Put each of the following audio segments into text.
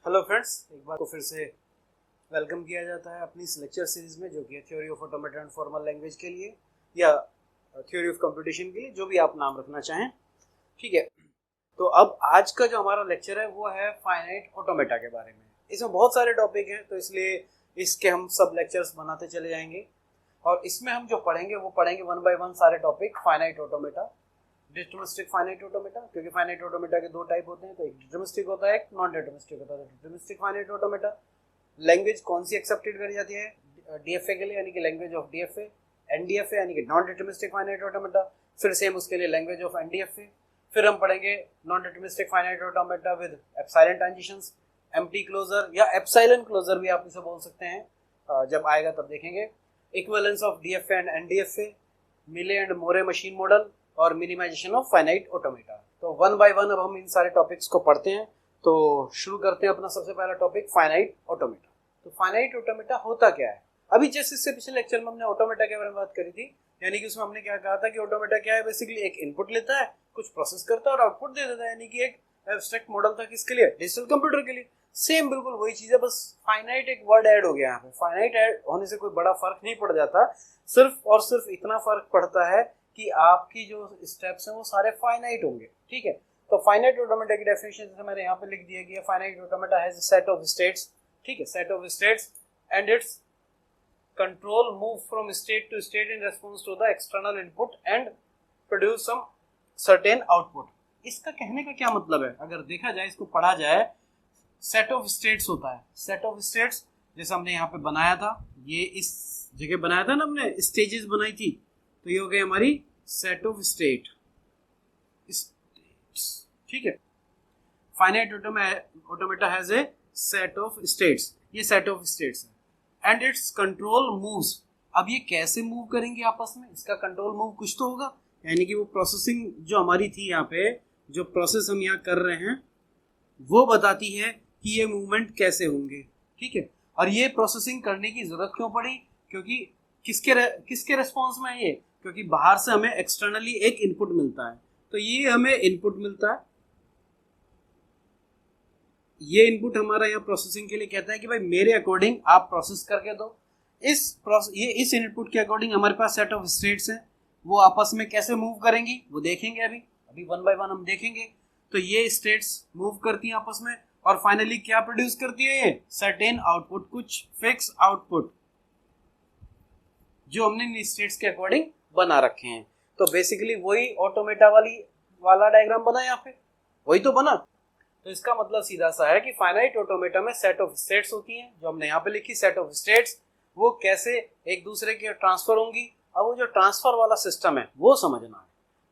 Hello friends, एक बार को फिर से वेलकम किया जाता है अपनी इस लेक्चर सीरीज में, जो कि है theory of automata and formal language के लिए या थ्योरी ऑफ कंप्यूटेशन के लिए, जो भी आप नाम रखना चाहें। ठीक है, तो अब आज का जो हमारा लेक्चर है वो है फाइनाइट ऑटोमेटा के बारे में। इसमें बहुत सारे टॉपिक हैं, तो इसलिए इसके हम सब लेक्चर्स बनाते चले जाएंगे और इसमें हम जो पढ़ेंगे वो पढ़ेंगे वन बाय वन सारे topic. Finite automata, deterministic finite automata, क्योंकि फाइनाइट ऑटोमेटा के दो टाइप होते हैं, तो एक डिटरमिनिस्टिक होता है, एक नॉन डिटरमिनिस्टिक होता है। डिटरमिनिस्टिक फाइनाइट ऑटोमेटा लैंग्वेज कौन सी एक्सेप्टेड करी जाती है डीएफए के लिए, यानी कि लैंग्वेज ऑफ डीएफए। एनडीएफए यानी कि नॉन डिटरमिनिस्टिक फाइनाइट ऑटोमेटा, फिर सेम उसके लिए लैंग्वेज ऑफ एनडीएफए। फिर हम पढ़ेंगे non deterministic finite automata with epsilon transitions, empty closure या एप्सिलॉन क्लोजर भी आप इसे बोल सकते हैं। जब आएगा तब देखेंगे। इक्विवेलेंस ऑफ डीएफए एंड एनडीएफए, मिले एंड मोरे मशीन मॉडल और मिनिमाइजेशन ऑफ फाइनाइट ऑटोमेटा। तो वन बाय वन अब हम इन सारे टॉपिक्स को पढ़ते हैं। तो शुरू करते हैं अपना सबसे पहला टॉपिक, फाइनाइट ऑटोमेटा। तो फाइनाइट ऑटोमेटा होता क्या है? अभी जैसे इससे पिछले लेक्चर में हमने ऑटोमेटा के बारे में बात करी थी, यानी कि उसमें हमने क्या कहा था कि ऑटोमेटा क्या है, बेसिकली एक इनपुट लेता है, कुछ प्रोसेस करता है और आउटपुट दे देता है, यानी कि एक एब्स्ट्रैक्ट मॉडल था किसके लिए, डिजिटल कंप्यूटर के लिए। सेम बिल्कुल वही चीज है, बस फाइनाइट एक वर्ड ऐड हो गया यहाँ पे। फाइनाइट ऐड होने से कोई बड़ा फर्क नहीं पड़ जाता, सिर्फ और सिर्फ इतना फर्क पड़ता है कि आपकी जो स्टेप्स हैं वो सारे फाइनाइट होंगे। ठीक है, तो फाइनाइट ऑटोमेटा की डेफिनेशन जैसे मैंने यहाँ पे लिख दिया गया, finite automata has a set of states. ठीक है, set of states and its control move from state to state in response to the external input and produce some certain output. इसका कहने का क्या मतलब है, अगर देखा जाए, इसको पढ़ा जाए, सेट ऑफ स्टेट्स होता है। सेट ऑफ स्टेट्स जैसे हमने यहाँ पे बनाया था, ये इस जगह बनाया था ना, हमने स्टेजेस बनाई थी, तो ये हो गई हमारी सेट ऑफ स्टेट। ठीक है, finite automata has a set of states, ये सेट ऑफ स्टेट्स है एंड इट्स कंट्रोल मूव्स। अब ये कैसे मूव करेंगे आपस में, इसका कंट्रोल मूव कुछ तो होगा, यानी कि वो प्रोसेसिंग जो हमारी थी यहाँ पे, जो प्रोसेस हम यहाँ कर रहे हैं वो बताती है कि ये मूवमेंट कैसे होंगे। ठीक है, और ये प्रोसेसिंग करने की जरूरत क्यों पड़ी, क्योंकि किसके रेस्पॉन्स में है ये, क्योंकि बाहर से हमें एक्सटर्नली एक इनपुट मिलता है। तो ये हमें इनपुट मिलता है, ये इनपुट हमारा यहाँ प्रोसेसिंग के लिए कहता है कि भाई मेरे अकॉर्डिंग आप प्रोसेस करके दो। इस इनपुट के अकॉर्डिंग हमारे पास सेट ऑफ स्टेट्स हैं, वो आपस में कैसे मूव करेंगी वो देखेंगे। अभी वन बाय वन हम देखेंगे। तो ये स्टेट्स मूव करती हैं आपस में और फाइनली क्या प्रोड्यूस करती है, ये सर्टेन आउटपुट, कुछ फिक्स आउटपुट जो हमने इन स्टेट्स के अकॉर्डिंग बना रखे हैं। तो बेसिकली वही ऑटोमेटा वाला डायग्राम बना, यहाँ पे वही तो बना। तो इसका मतलब सीधा सा है कि फाइनाइट ऑटोमेटा में सेट ऑफ स्टेट्स होती हैं, जो हमने यहाँ पे लिखी सेट ऑफ स्टेट्स, वो कैसे एक दूसरे के ट्रांसफर होंगी। अब वो जो ट्रांसफर वाला सिस्टम है वो समझना है,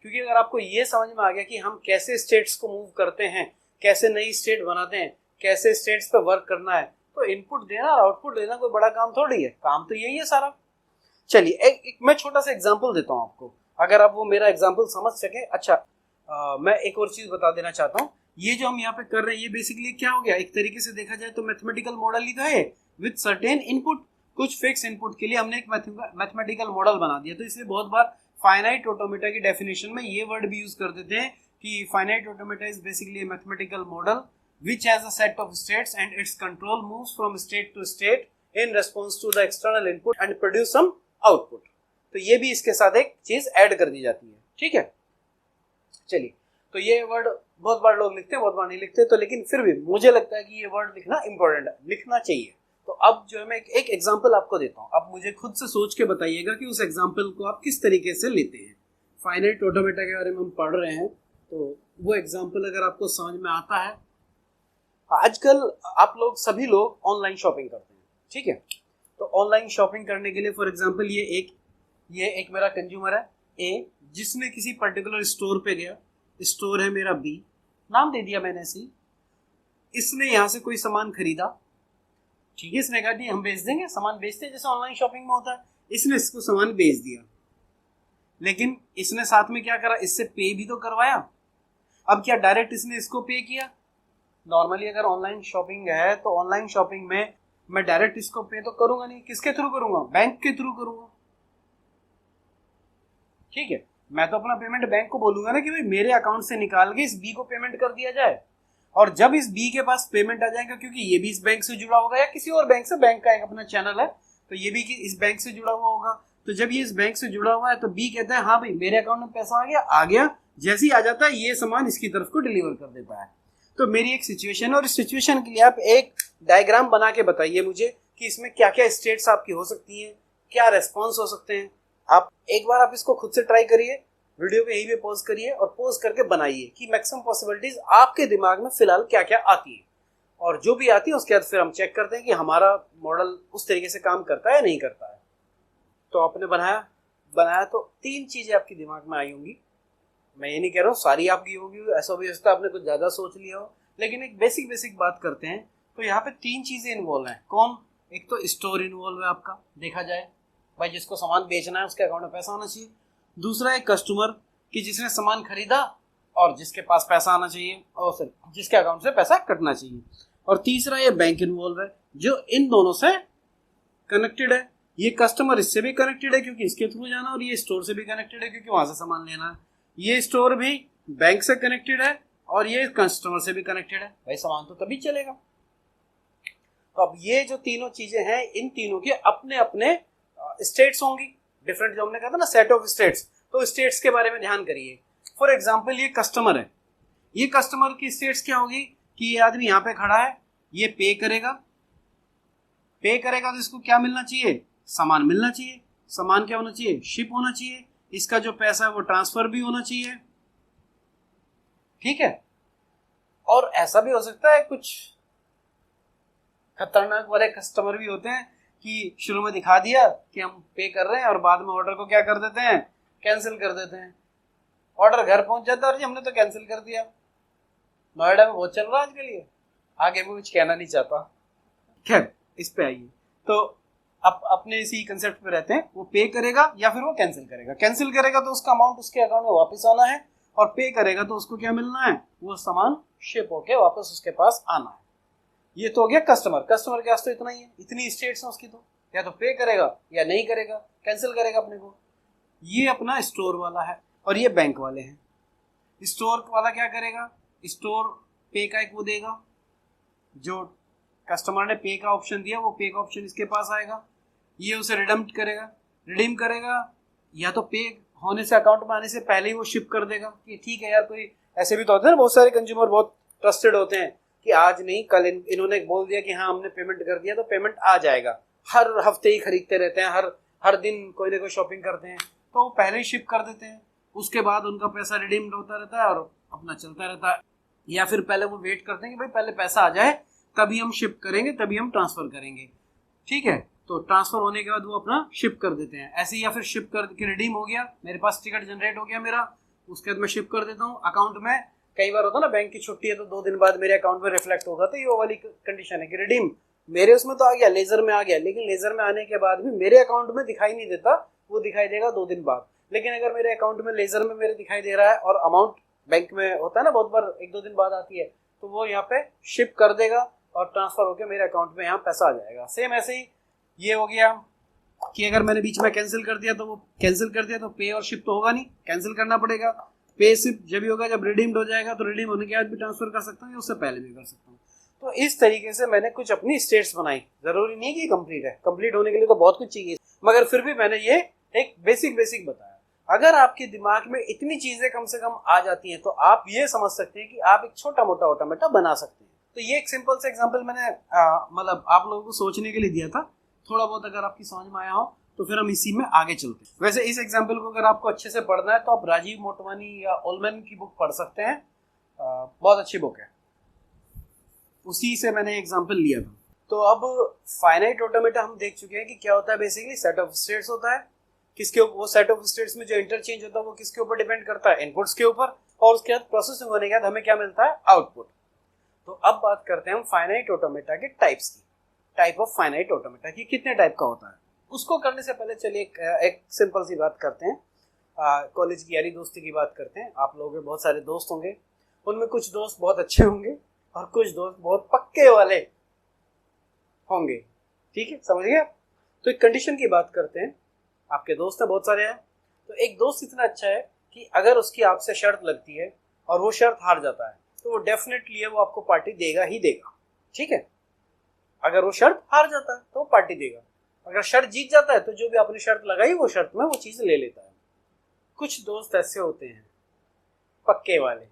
क्योंकि अगर आपको ये समझ में आ गया कि हम कैसे स्टेट्स को मूव करते हैं, कैसे नई स्टेट बनाते हैं, कैसे स्टेट्स पे वर्क करना है, तो इनपुट देना और आउटपुट देना कोई बड़ा काम थोड़ी है, काम तो यही है सारा। चलिए एक मैं छोटा सा एग्जांपल देता हूँ आपको, अगर आप वो मेरा एग्जांपल समझ सके। अच्छा, मैं एक और चीज बता देना चाहता हूँ, ये जो हम यहाँ पे कर रहे हैं ये बेसिकली क्या हो गया, एक तरीके से देखा जाए तो मैथमेटिकल मॉडल ही था विद सर्टेन इनपुट। कुछ फिक्स इनपुट के लिए हमने एक मैथमेटिकल मॉडल बना दिया। तो इसलिए बहुत बार फाइनाइट ऑटोमेटा की डेफिनेशन में ये वर्ड भी यूज कर देते हैं कि finite automata is basically a mathematical model which has a set of states and its control moves from state to state in response to the external input and produce some output। तो ये भी इसके साथ एक चीज add कर दी जाती है। ठीक है, चलिए, तो ये वर्ड बहुत बार लोग लिखते हैं, बहुत बार नहीं लिखते, तो लेकिन फिर भी मुझे लगता है कि ये वर्ड लिखना इंपॉर्टेंट है, लिखना चाहिए। तो अब जो है मैं एक एग्जांपल आपको देता हूँ, अब मुझे खुद से सोच के बताइएगा कि उस एग्जांपल को आप किस तरीके से लेते हैं। फाइनाइट ऑटोमेटा के बारे में हम पढ़ रहे हैं, तो वो एग्जांपल अगर आपको समझ में आता है। आजकल आप लोग सभी लोग ऑनलाइन शॉपिंग करते हैं। ठीक है, तो ऑनलाइन शॉपिंग करने के लिए फॉर एग्जांपल ये एक मेरा कंज्यूमर है ए, जिसने किसी पर्टिकुलर स्टोर पे गया, स्टोर है मेरा बी, नाम दे दिया मैंने सी। इसने यहाँ से कोई सामान खरीदा, ठीक है, इसने कहा कि हम बेच देंगे, सामान बेचते हैं जैसे ऑनलाइन शॉपिंग में होता है। इसने इसको सामान बेच दिया, लेकिन इसने साथ में क्या करा, इससे पे भी तो करवाया। अब क्या डायरेक्ट इसने इसको पे किया? नॉर्मली अगर ऑनलाइन शॉपिंग है तो ऑनलाइन शॉपिंग में मैं डायरेक्ट इसको पे तो करूंगा नहीं, किसके थ्रू करूंगा, बैंक के थ्रू करूंगा। ठीक है, मैं तो अपना पेमेंट बैंक को बोलूंगा ना कि भाई मेरे अकाउंट से निकाल के इस बी को पेमेंट कर दिया जाए। और जब इस बी के पास पेमेंट आ जाएगा, क्योंकि ये भी इस बैंक से जुड़ा होगा या किसी और बैंक से, बैंक का एक अपना चैनल है, तो ये भी इस बैंक से जुड़ा हुआ होगा, तो जब ये इस बैंक से जुड़ा हुआ है तो बी कहता है हाँ भाई मेरे अकाउंट में पैसा आ गया, जैसे ही आ जाता है ये सामान इसकी तरफ को डिलीवर कर देता है। तो मेरी एक सिचुएशन है और इस सिचुएशन के लिए आप एक डायग्राम बना के बताइए मुझे कि इसमें क्या क्या स्टेट्स आपकी हो सकती हैं, क्या रेस्पॉन्स हो सकते हैं। आप एक बार आप इसको खुद से ट्राई करिए, वीडियो को यहीं पे पॉज करिए और पॉज करके बनाइए कि मैक्सिमम पॉसिबिलिटीज आपके दिमाग में फिलहाल क्या क्या आती है, और जो भी आती है उसके बाद फिर हम चेक करते हैं कि हमारा मॉडल उस तरीके से काम करता है या नहीं करता है। तो आपने बनाया तो 3 चीजें आपके दिमाग में आई होंगी। मैं ये नहीं कह रहा हूँ सारी आपकी होगी, ऐसा भी हो सकता है आपने कुछ ज्यादा सोच लिया हो, लेकिन एक बेसिक बात करते हैं। तो यहाँ पे 3 चीजें इन्वॉल्व हैं। कौन? एक तो स्टोर इन्वॉल्व है आपका, देखा जाए भाई जिसको सामान बेचना है उसके अकाउंट में पैसा आना चाहिए। दूसरा है कस्टमर कि जिसने सामान खरीदा और जिसके पास पैसा आना चाहिए, और सर जिसके अकाउंट से पैसा कटना चाहिए। और तीसरा ये बैंक इन्वॉल्व है जो इन दोनों से कनेक्टेड है। ये कस्टमर इससे भी कनेक्टेड है क्योंकि इसके थ्रू जाना, और ये स्टोर से भी कनेक्टेड है क्योंकि वहां से सामान लेना है। ये स्टोर भी बैंक से कनेक्टेड है और ये कस्टमर से भी कनेक्टेड है, भाई सामान तो तभी चलेगा। तो अब ये जो तीनों चीजें हैं, इन तीनों के अपने अपने स्टेट्स होंगी, डिफरेंट, जो हमने कहा था ना सेट ऑफ स्टेट्स। तो स्टेट्स के बारे में ध्यान करिए। फॉर एग्जाम्पल ये कस्टमर है, ये कस्टमर की स्टेट्स क्या होगी कि ये आदमी यहाँ पे खड़ा है, ये पे करेगा तो इसको क्या मिलना चाहिए? सामान मिलना चाहिए। सामान क्या होना चाहिए? शिप होना चाहिए। इसका जो पैसा है वो ट्रांसफर भी होना चाहिए, ठीक है। और ऐसा भी हो सकता है कुछ खतरनाक वाले कस्टमर भी होते हैं कि शुरू में दिखा दिया कि हम पे कर रहे हैं और बाद में ऑर्डर को क्या कर देते हैं? कैंसिल कर देते हैं। ऑर्डर घर पहुंच जाता है और जी हमने तो कैंसिल कर दिया। नोएडा में बहुत चल रहा है आज के लिए, आगे मैं कुछ कहना नहीं चाहता। खैर इस पे आइए। तो अब अपने इसी कंसेप्ट पे रहते हैं। वो पे करेगा या फिर वो कैंसिल करेगा। कैंसिल करेगा तो उसका अमाउंट उसके अकाउंट में वापस आना है, और पे करेगा तो उसको क्या मिलना है? वो सामान शिप होके वापस उसके पास आना है। ये तो हो गया कस्टमर के पास तो इतना ही है, इतनी स्टेट्स हैं उसकी। तो या तो पे करेगा या नहीं करेगा, कैंसिल करेगा अपने को। ये अपना स्टोर वाला है और ये बैंक वाले हैं। स्टोर वाला क्या करेगा? स्टोर पे का एक वो देगा, जो कस्टमर ने पे का ऑप्शन दिया वो पे का ऑप्शन इसके पास आएगा, ये उसे रिडीम करेगा या तो पे होने से अकाउंट में आने से पहले ही वो शिप कर देगा कि ठीक है यार। कोई ऐसे भी तो होते हैं ना, बहुत सारे कंज्यूमर बहुत ट्रस्टेड होते हैं कि आज नहीं कल इन्होंने बोल दिया कि हाँ हमने पेमेंट कर दिया तो पेमेंट आ जाएगा। हर हफ्ते ही खरीदते रहते हैं, हर दिन कोई ना कोई शॉपिंग करते हैं, तो वो पहले ही शिप कर देते हैं। उसके बाद उनका पैसा रिडीम्ड होता रहता है और अपना चलता रहता है। या फिर पहले वो वेट करते हैं कि भाई पहले पैसा आ जाए तभी हम शिप करेंगे, तभी हम ट्रांसफर करेंगे, ठीक है। तो ट्रांसफर होने के बाद वो अपना शिप कर देते हैं ऐसे ही। या फिर शिप करके रिडीम हो गया, मेरे पास टिकट जनरेट हो गया मेरा, उसके बाद मैं शिप कर देता हूँ अकाउंट में। कई बार होता है ना बैंक की छुट्टी है तो 2 दिन बाद मेरे अकाउंट में रिफ्लेक्ट होगा, तो ये वो वाली कंडीशन है कि रिडीम मेरे उसमें तो आ गया, लेजर में आ गया, लेकिन लेजर में आने के बाद भी मेरे अकाउंट में दिखाई नहीं देता, वो दिखाई देगा 2 दिन बाद। लेकिन अगर मेरे अकाउंट में लेजर में मेरे दिखाई दे रहा है और अमाउंट बैंक में होता है ना बहुत बार 1-2 दिन बाद आती है, तो वो यहाँ पे शिप कर देगा और ट्रांसफर होकर मेरे अकाउंट में यहाँ पैसा आ जाएगा। सेम ऐसे ही ये हो गया कि अगर मैंने बीच में कैंसिल कर दिया तो पे और शिप तो होगा नहीं, कैंसिल करना पड़ेगा। पे शिप जब भी होगा जब रिडीम्ड हो जाएगा, तो रिडीम होने के बाद भी ट्रांसफर कर सकता हूँ या उससे पहले भी कर सकता हूँ। तो इस तरीके से मैंने कुछ अपनी स्टेट्स बनाई। जरूरी नहीं कि कंप्लीट है, कंप्लीट होने के लिए तो बहुत कुछ चाहिए, मगर फिर भी मैंने ये एक बेसिक बताया। अगर आपके दिमाग में इतनी चीजें कम से कम आ जाती हैं तो आप ये समझ सकते हैं कि आप एक छोटा मोटा ऑटोमेटा बना सकते हैं। तो ये एक सिंपल सा एग्जांपल मैंने मतलब आप लोगों को सोचने के लिए दिया था। थोड़ा बहुत अगर आपकी समझ में आया हो तो फिर हम इसी में आगे चलते हैं। वैसे इस एग्जांपल को अगर आपको अच्छे से पढ़ना है तो आप राजीव मोटवानी या ओलमैन की बुक पढ़ सकते हैं, बहुत अच्छी बुक है, उसी से मैंने एग्जांपल लिया था। तो अब फाइनाइट ऑटोमेटा हम देख चुके हैं कि क्या होता है। बेसिकली सेट ऑफ स्टेट्स होता है, किसके वो सेट ऑफ स्टेट्स में जो इंटरचेंज होता है वो किसके ऊपर डिपेंड करता है? इनपुट्स के ऊपर, और उसके बाद प्रोसेसिंग होने के बाद हमें क्या मिलता है? आउटपुट। तो अब बात करते हैं हम फाइनाइट ऑटोमेटा के टाइप्स की, टाइप ऑफ फाइनाइट ऑटोमेटा की, कितने टाइप का होता है। उसको करने से पहले चलिए एक सिंपल सी बात करते हैं, कॉलेज की यारी दोस्ती की बात करते हैं। आप लोगों के बहुत सारे दोस्त होंगे, उनमें कुछ दोस्त बहुत अच्छे होंगे और कुछ दोस्त बहुत पक्के वाले होंगे, ठीक है, समझ गए आप। तो एक कंडीशन की बात करते हैं। आपके दोस्त हैं बहुत सारे हैं, तो एक दोस्त इतना अच्छा है कि अगर उसकी आपसे शर्त लगती है और वो शर्त हार जाता है तो वो डेफिनेटली है वो आपको पार्टी देगा ही देगा, ठीक है। अगर वो शर्त हार जाता है तो वो पार्टी देगा, अगर शर्त जीत जाता है तो जो भी आपने शर्त लगाई वो शर्त में वो चीज ले लेता है। कुछ दोस्त ऐसे होते हैं पक्के वाले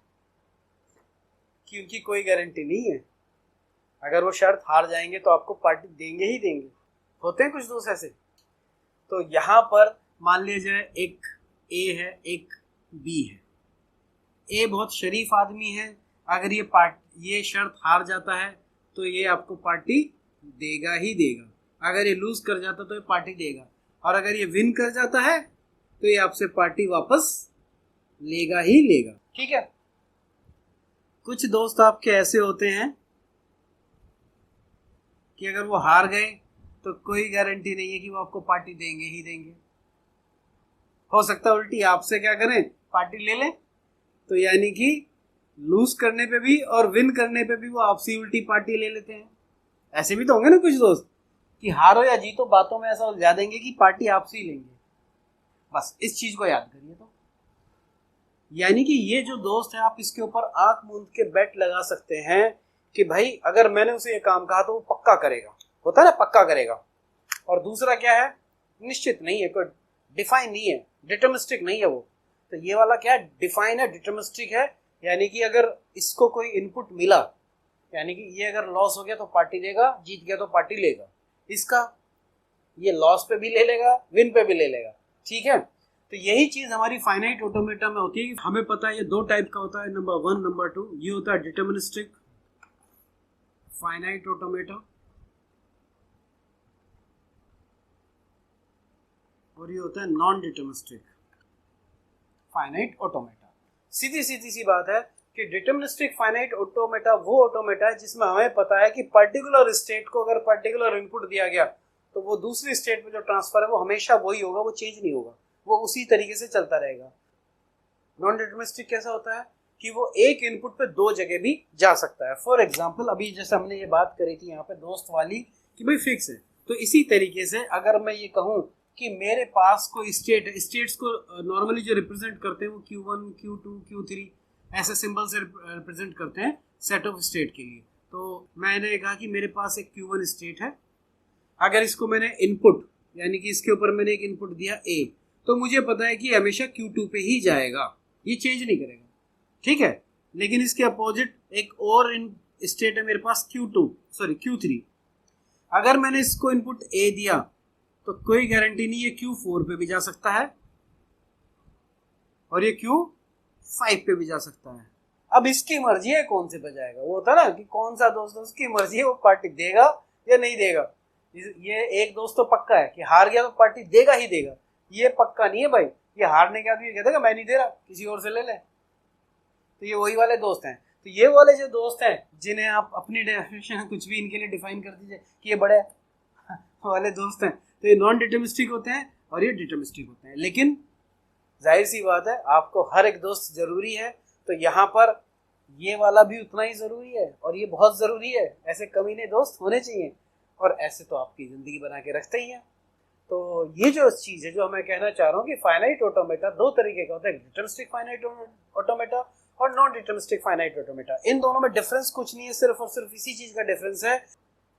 कि उनकी कोई गारंटी नहीं है, अगर वो शर्त हार जाएंगे तो आपको पार्टी देंगे ही देंगे। होते हैं कुछ दोस्त ऐसे। तो यहाँ पर मान लिया जाए एक ए है एक बी है। ए बहुत शरीफ आदमी है, अगर ये शर्त हार जाता है तो ये आपको पार्टी देगा ही देगा, अगर ये लूज कर जाता तो ये पार्टी देगा, और अगर ये विन कर जाता है तो ये आपसे पार्टी वापस लेगा ही लेगा, ठीक है। कुछ दोस्त आपके ऐसे होते हैं कि अगर वो हार गए तो कोई गारंटी नहीं है कि वो आपको पार्टी देंगे ही देंगे। हो सकता है उल्टी आपसे क्या करें, पार्टी ले लें। तो यानी कि लूज करने पे भी और विन करने पे भी वो आपसी उल्टी पार्टी ले लेते हैं। ऐसे भी तो होंगे ना कुछ दोस्त कि हारो या जीतो बातों में ऐसा उलझा देंगे कि पार्टी आपसे ही लेंगे। बस इस चीज को याद करिए। तो यानी कि ये जो दोस्त है आप इसके ऊपर आंख मूंद के बेट लगा सकते हैं कि भाई अगर मैंने उसे ये काम कहा तो वो पक्का करेगा, होता है ना पक्का करेगा। और दूसरा क्या है, निश्चित नहीं है, कोई डिफाइन नहीं है, डिटर्मिनिस्टिक नहीं है वो। तो ये वाला क्या है, डिफाइन है, डिटर्मिनिस्टिक है। यानी कि अगर इसको कोई इनपुट मिला, यानी कि ये अगर लॉस हो गया तो पार्टी देगा, जीत गया तो पार्टी लेगा। इसका ये लॉस पे भी ले लेगा, विन पे भी ले लेगा, ठीक है। तो यही चीज हमारी फाइनाइट ऑटोमेटा में होती है कि हमें पता है ये दो टाइप का होता है, नंबर 1 नंबर 2। ये होता है डिटर्मिनिस्टिक फाइनाइट ऑटोमेटा और ये होता है नॉन डिटर्मिनिस्टिक फाइनाइट ऑटोमेटा। सीधी सी बात है कि डिटर्मिनिस्टिक फाइनाइट ऑटोमेटा वो ऑटोमेटा है जिसमें हमें पता है कि पर्टिकुलर स्टेट को अगर पर्टिकुलर इनपुट दिया गया तो वो दूसरी स्टेट में जो ट्रांसफर है वो हमेशा वही होगा, वो चेंज नहीं होगा, वो उसी तरीके से चलता रहेगा। नॉन डिटर्मिनिस्टिक कैसा होता है कि वो एक इनपुट पे दो जगह भी जा सकता है। फॉर एग्जाम्पल अभी जैसे हमने ये बात करी थी यहाँ पे दोस्त वाली कि भाई फिक्स है, तो इसी तरीके से अगर मैं ये कहूँ कि मेरे पास कोई स्टेट है, स्टेट्स को नॉर्मली जो रिप्रेजेंट करते हैं वो Q1 Q2 Q3 ऐसे सिंबल से रिप्रेजेंट करते हैं सेट ऑफ स्टेट के लिए। तो मैंने कहा कि मेरे पास एक Q1 स्टेट है, अगर इसको मैंने इनपुट यानी कि इसके ऊपर मैंने एक इनपुट दिया A, तो मुझे पता है कि हमेशा Q2 पे ही जाएगा, ये चेंज नहीं करेगा, ठीक है। लेकिन इसके अपोजिट एक और स्टेट है मेरे पास Q3, अगर मैंने इसको इनपुट A दिया तो कोई गारंटी नहीं है Q4 पे भी जा सकता है और ये Q5 पे भी जा सकता है। अब इसकी मर्जी है कौन से पे जाएगा, वो होता ना कि कौन सा दोस्त उसकी मर्जी है वो पार्टी देगा या नहीं देगा। ये एक दोस्त तो पक्का है कि हार गया तो पार्टी देगा ही देगा, ये पक्का नहीं है भाई। ये हारने के आदमी कहता है मैं नहीं दे रहा, किसी और से ले ले। तो ये वही वाले दोस्त हैं। तो ये वाले जो दोस्त हैं जिन्हें आप अपनी डेफिनेशन कुछ भी इनके लिए डिफाइन कर दीजिए कि ये बड़े वाले दोस्त हैं, तो ये नॉन डिटर्मिनिस्टिक होते हैं और ये डिटर्मिनिस्टिक होते हैं। लेकिन जाहिर सी बात है आपको हर एक दोस्त जरूरी है, तो यहाँ पर ये वाला भी उतना ही जरूरी है और ये बहुत जरूरी है। ऐसे कमीने दोस्त होने चाहिए और ऐसे तो आपकी जिंदगी बना के रखते ही हैं। तो ये जो चीज है जो मैं कहना चाह रहा हूँ कि फाइनाइट ऑटोमेटा दो तरीके का होता है, डिटर्मिनिस्टिक फाइनाइट ऑटोमेटा और नॉन डिटर्मिनिस्टिक फाइनाइट ऑटोमेटा। इन दोनों में डिफरेंस कुछ नहीं है, सिर्फ और सिर्फ इसी चीज का डिफरेंस है